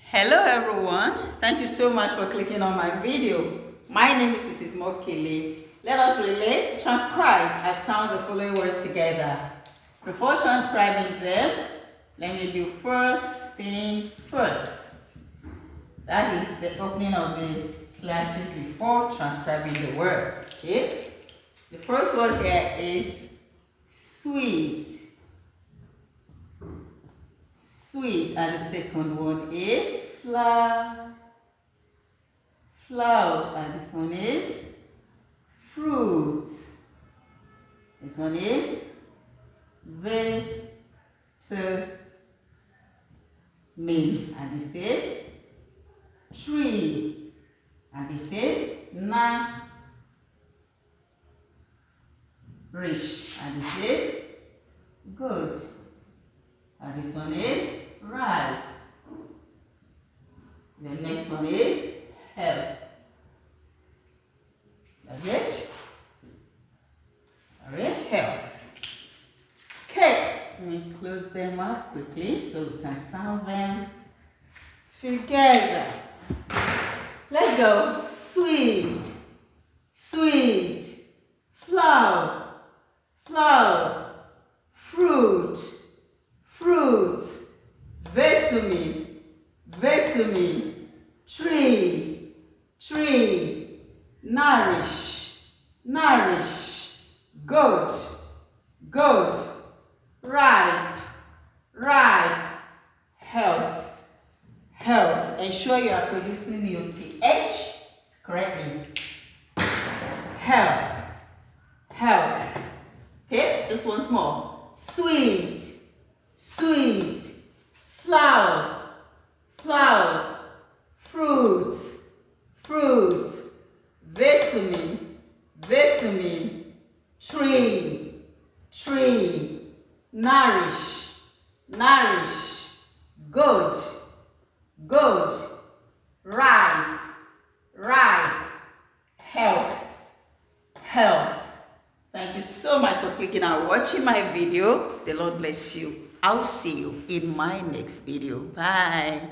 Hello everyone, thank you so much for clicking on my video. My name is Mrs. Mokele. Let us relate, transcribe, and sound the following words together. Before transcribing them, let me do first thing first. That is the opening of the slashes before transcribing the words. Okay? The first word here is sweet. Sweet, and the second one is flower. Flower, and this one is fruit. This one is vitamin, and this is tree, and this is nourish, and this is good, and this one is right. The next one is health. That's it. Sorry, health. Okay, let me close them up quickly so we can sound them together. Let's go. Sweet, sweet, flower, flower, fruit, fruit, vitamin, vitamin, tree, tree, nourish, nourish, goat, goat, ripe, ripe, health, health. Ensure you are producing your TH correctly. Health, health. Okay, just once more. Sweet, sweet, flower, flower, fruit, fruit, vitamin, vitamin, tree, tree, nourish, nourish, good, good, ripe, ripe, health, health. Thank you so much for clicking and watching my video. The Lord bless you. I'll see you in my next video. Bye.